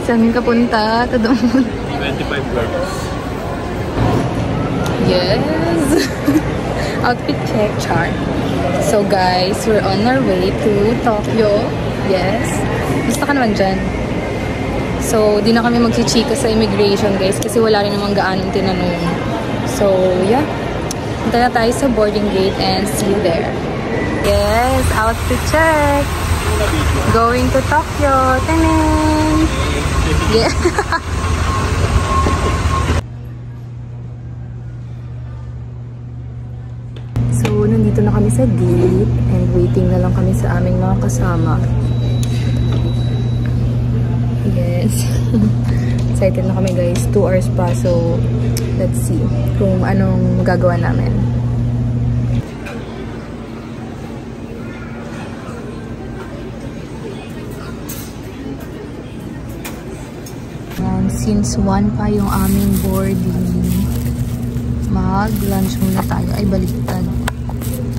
Saan ka punta? To the moon. 25 words. Yes! Outfit check, char. So guys, we're on our way to Tokyo. Yes. Gusto ka naman dyan. So, di na kami magchichika sa immigration guys kasi wala rin namang gaanong tinanong. So, yeah. Punta na tayo sa boarding gate and see you there. Yes! Outfit check! Going to Tokyo! Tanan! Yeah! So, nandito na kami sa gate and waiting na lang kami sa aming mga kasama. Yes. Excited na kami guys. 2 hours pa. So, let's see kung anong magagawa namin. And since 1 pa yung aming boarding, mag-lunch muna tayo. Ay, baliktad.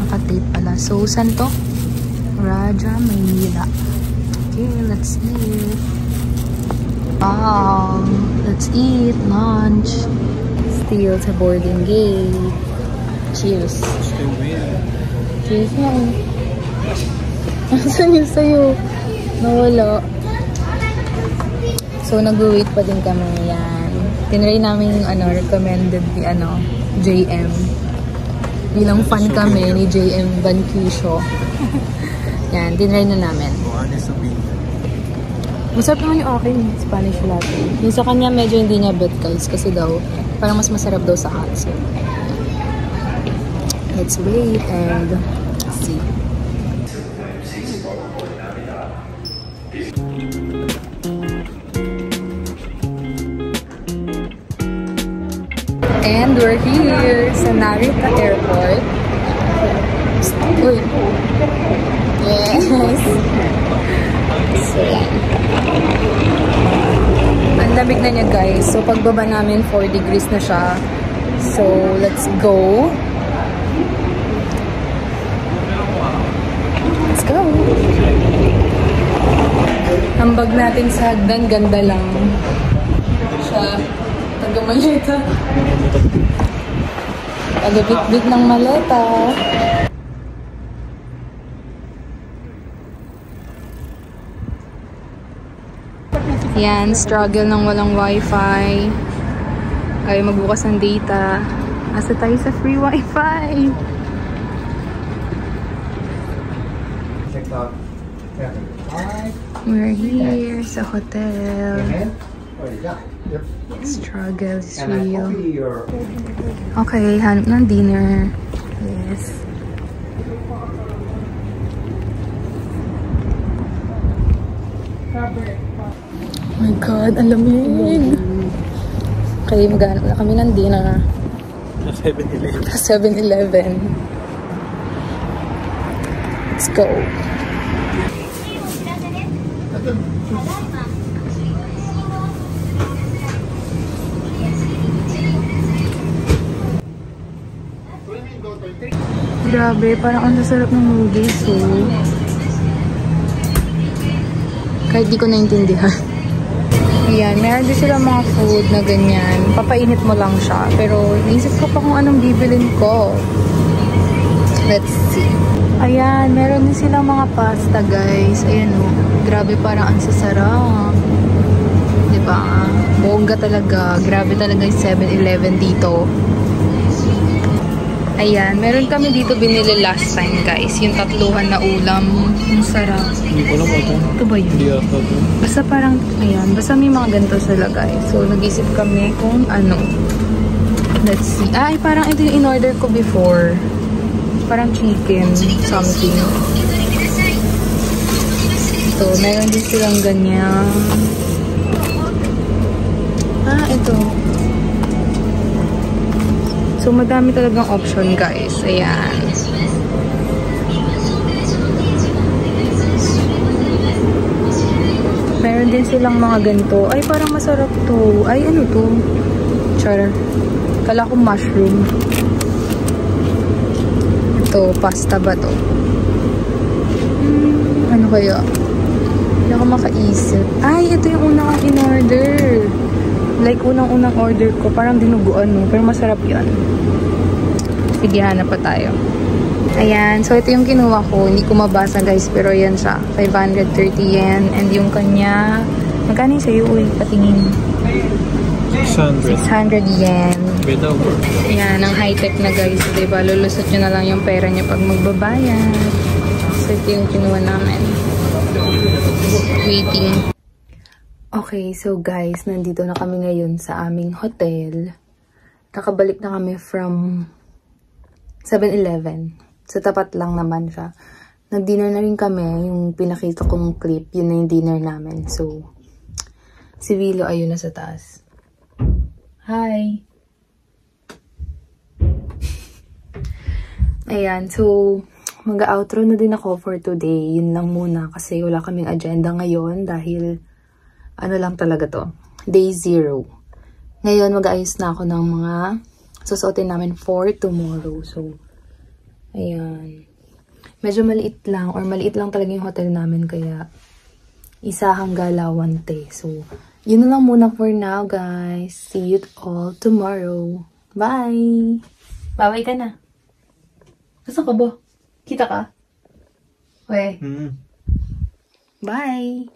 Naka-tape pala. So, saan to? Raja, Manila. Okay, let's eat. Let's eat lunch. Still sa boarding gate. Cheers. Cheers na. Asan yun sa'yo? Nawala. So, nag-wait pa din kami. Yan. Tinry namin yung recommended ni JM. Bilang fan kami ni JM Banquisho. Yan, tinry na namin. Masarap naman yung akin, Spanish latte. Yung sa kanya medyo hindi niya bet guys kasi daw parang mas masarap daw sa hot. So, let's wait and see. And we're here sa Narita Airport. Uy. Yes. So, yan. Ang lamig na niya guys. So, pagbaba namin 4 degrees na siya. So, let's go. Let's go. Ang bag natin sa hagdan, ganda lang. Siya. Taga-maleta. Taga-bit-bit ng maleta. Yan, struggle ng walang wifi. Ayaw magbukas ng data. Asa tayo sa free wifi. We're here sa hotel. Struggle is real. Okay, hanap ng dinner. Yes. Oh my God, ang lamig. Okay, maghanap na kami ng dinner. Sa 7-Eleven. Let's go. Grabe, parang ang sasarap ng noodles, so kahit di ko naintindihan. Ayan, meron din sila mga food na ganyan. Papainit mo lang siya. Pero, naisip ko pa kung anong bibilin ko. Let's see. Ayan, meron din sila mga pasta, guys. Ayan, oh. Grabe, parang ang sasarap. Diba? Bongga talaga. Grabe talaga yung 7-Eleven dito. Ayan, meron kami dito binili last time, guys. Yung tatluhan na ulam. Ang sarap. Hindi ko lang ito. Ito ba yun? Hindi ito. Basta parang, ayan, basta may mga ganito sila, guys. So, nag-isip kami kung ano. Let's see. Ay, parang ito yung in-order ko before. Parang chicken something. Ito, meron din silang ganyan. Ah, ito. So, madami talagang option, guys. Ayan. Meron din silang mga ganito. Ay, parang masarap to. Ay, ano to? Char. Kala ko mushroom. Ito, pasta ba to? Ano kaya? Hindi ako makaisip. Ay, ito yung unang in-order. Like, unang-unang order ko. Parang dinuguan, no? Pero masarap yan. Sige, hanap pa tayo. Ayan. So, ito yung kinuha ko. Hindi ko mabasa, guys. Pero yan siya. 530 yen. And yung kanya... Magkano yung sa'yo? Uy, patingin. 600 yen. Ayan. Ang high-tech na, guys. Diba? Lulusot nyo na lang yung pera nyo pag magbabayad. So, ito yung kinuha namin. Waiting. Okay, so guys, nandito na kami ngayon sa aming hotel. Nakabalik na kami from 7-Eleven. So, tapat lang naman siya. Nag-dinner na rin kami. Yung pinakita kong clip, yun na yung dinner namin. So, si Vilo ayun na sa taas. Hi! Ayan, so, mag-outro na din ako for today. Yun lang muna kasi wala kaming agenda ngayon dahil ano lang talaga to. Day 0. Ngayon, mag-aayos na ako ng mga susuotin namin for tomorrow. So, ayan. Medyo maliit lang or maliit lang talaga yung hotel namin kaya isahang galawan te. So, yun na lang muna for now, guys. See you all tomorrow. Bye! Bye-bye ka na. Gusto ka ba? Kita ka? We. Bye!